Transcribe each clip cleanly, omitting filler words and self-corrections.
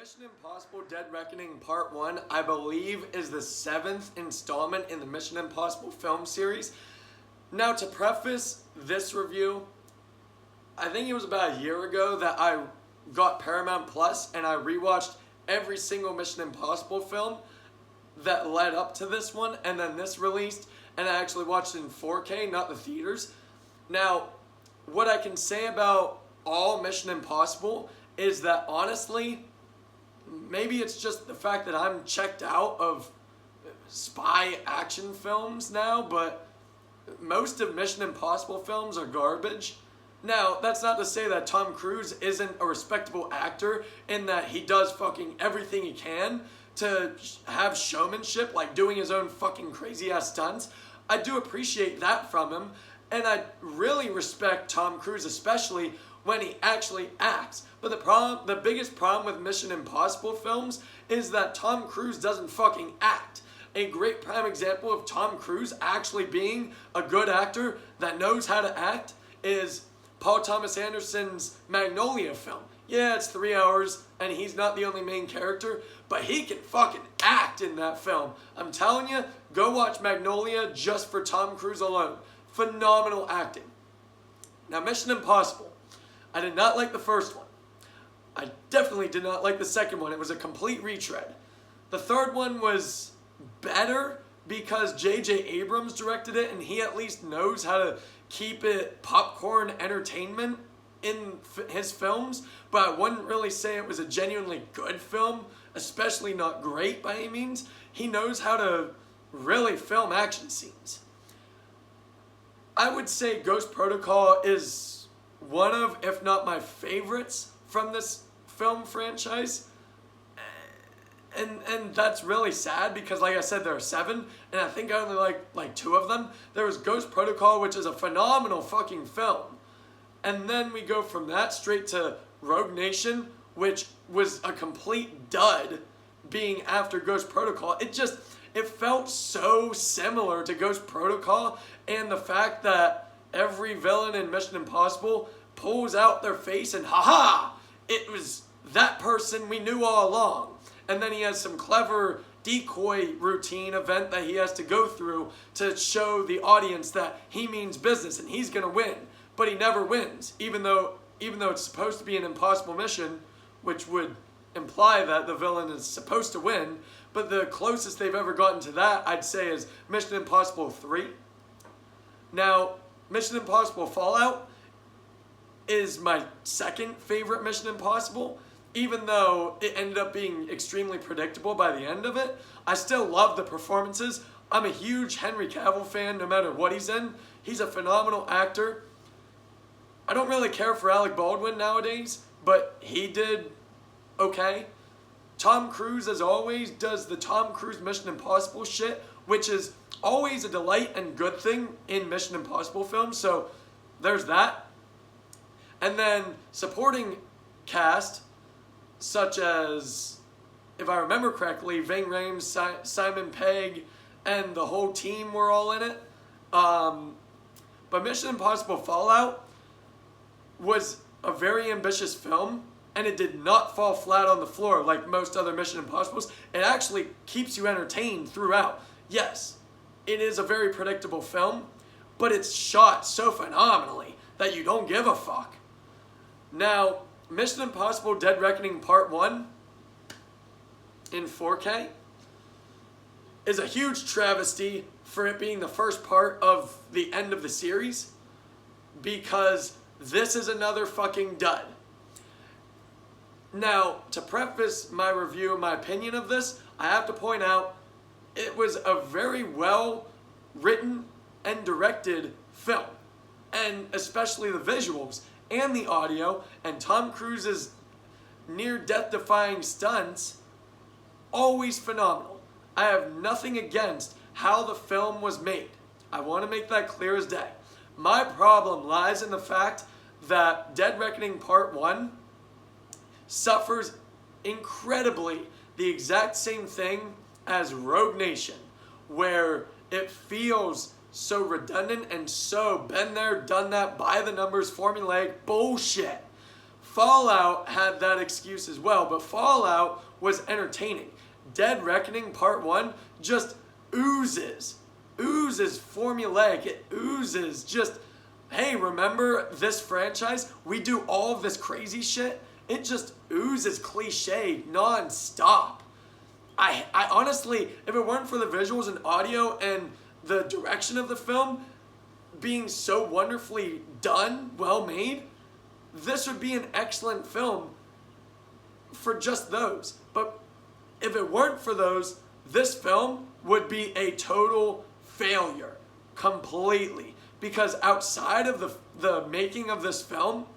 Mission Impossible Dead Reckoning Part 1, I believe, is the 7th installment in the Mission Impossible film series. Now, to preface this review, I think it was about a year ago that I got Paramount Plus and I rewatched every single Mission Impossible film that led up to this one, and then this released, and I actually watched it in 4K, not the theaters. Now, what I can say about all Mission Impossible is that honestly, maybe it's just the fact that I'm checked out of spy action films now, but most of Mission Impossible films are garbage. Now, that's not to say that Tom Cruise isn't a respectable actor in that he does fucking everything he can to have showmanship, like doing his own fucking crazy ass stunts. I do appreciate that from him, and I really respect Tom Cruise, especially when he actually acts. But the biggest problem with Mission Impossible films is that Tom Cruise doesn't fucking act. A great prime example of Tom Cruise actually being a good actor that knows how to act is Paul Thomas Anderson's Magnolia film. Yeah, it's 3 hours, and he's not the only main character, but he can fucking act in that film. I'm telling you, go watch Magnolia just for Tom Cruise alone. Phenomenal acting. Now, Mission Impossible. I did not like the first one. I definitely did not like the second one. It was a complete retread. The third one was better because J.J. Abrams directed it, and he at least knows how to keep it popcorn entertainment in his films, but I wouldn't really say it was a genuinely good film, especially not great by any means. He knows how to really film action scenes. I would say Ghost Protocol is one of, if not my favorites from this film franchise. And that's really sad because, like I said, there are 7, and I think I only like 2 of them. There was Ghost Protocol, which is a phenomenal fucking film. And then we go from that straight to Rogue Nation, which was a complete dud being after Ghost Protocol. It felt so similar to Ghost Protocol, and the fact that every villain in Mission Impossible pulls out their face and haha, it was that person we knew all along. And then he has some clever decoy routine event that he has to go through to show the audience that he means business and he's gonna win. But he never wins, even though it's supposed to be an impossible mission, which would imply that the villain is supposed to win. But the closest they've ever gotten to that, I'd say, is Mission Impossible 3. Now, Mission Impossible Fallout is my second favorite Mission Impossible. Even though it ended up being extremely predictable by the end of it, I still love the performances. I'm a huge Henry Cavill fan no matter what he's in. He's a phenomenal actor. I don't really care for Alec Baldwin nowadays, but he did okay. Tom Cruise, as always, does the Tom Cruise Mission Impossible shit, which is always a delight and good thing in Mission Impossible films, so there's that. And then supporting cast, such as, if I remember correctly, Ving Rhames, Simon Pegg, and the whole team were all in it. But Mission Impossible Fallout was a very ambitious film, and it did not fall flat on the floor like most other Mission Impossibles. It actually keeps you entertained throughout. Yes, it is a very predictable film, but it's shot so phenomenally that you don't give a fuck. Now, Mission Impossible Dead Reckoning Part 1 in 4K is a huge travesty for it being the first part of the end of the series, because this is another fucking dud. Now, to preface my review and my opinion of this, I have to point out it was a very well written and directed film, and especially the visuals and the audio, and Tom Cruise's near-death-defying stunts, always phenomenal. I have nothing against how the film was made. I want to make that clear as day. My problem lies in the fact that Dead Reckoning Part 1 suffers incredibly the exact same thing as Rogue Nation, where it feels so redundant and so been there, done that, by the numbers, formulaic bullshit. Fallout had that excuse as well, but Fallout was entertaining. Dead Reckoning Part 1 just oozes formulaic. It oozes just, hey, remember this franchise? We do all of this crazy shit. It just oozes cliche non-stop. I honestly, if it weren't for the visuals and audio and the direction of the film being so wonderfully done, well made, this would be an excellent film for just those. But if it weren't for those, this film would be a total failure. Completely. Because outside of the making of this film,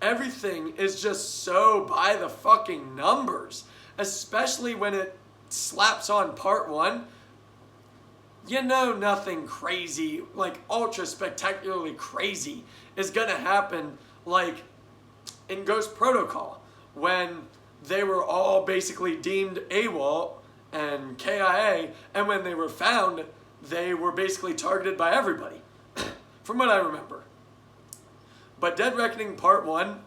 everything is just so by the fucking numbers. Especially when it slaps on part 1. You know nothing crazy, like ultra spectacularly crazy, is gonna happen like in Ghost Protocol, when they were all basically deemed AWOL and KIA, and when they were found, they were basically targeted by everybody, from what I remember. But Dead Reckoning Part 1,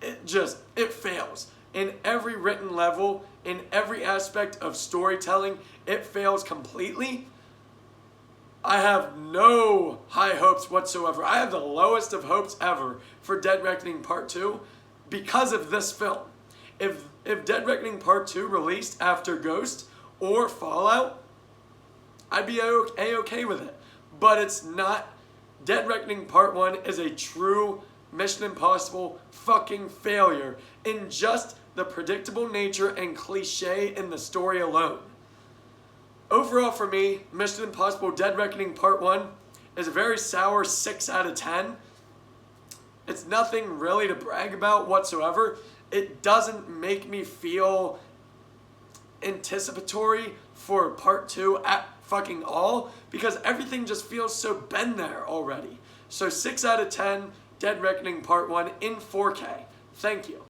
it fails. In every written level, in every aspect of storytelling, it fails completely. I have no high hopes whatsoever. I have the lowest of hopes ever for Dead Reckoning Part 2 because of this film. If Dead Reckoning Part 2 released after Ghost or Fallout, I'd be A-okay with it. But it's not. Dead Reckoning Part 1 is a true Mission Impossible fucking failure in just the predictable nature and cliche in the story alone. Overall for me, Mission Impossible Dead Reckoning Part 1 is a very sour 6 out of 10. It's nothing really to brag about whatsoever. It doesn't make me feel anticipatory for Part 2 at fucking all, because everything just feels so been there already. So 6 out of 10, Dead Reckoning Part 1 in 4K. Thank you.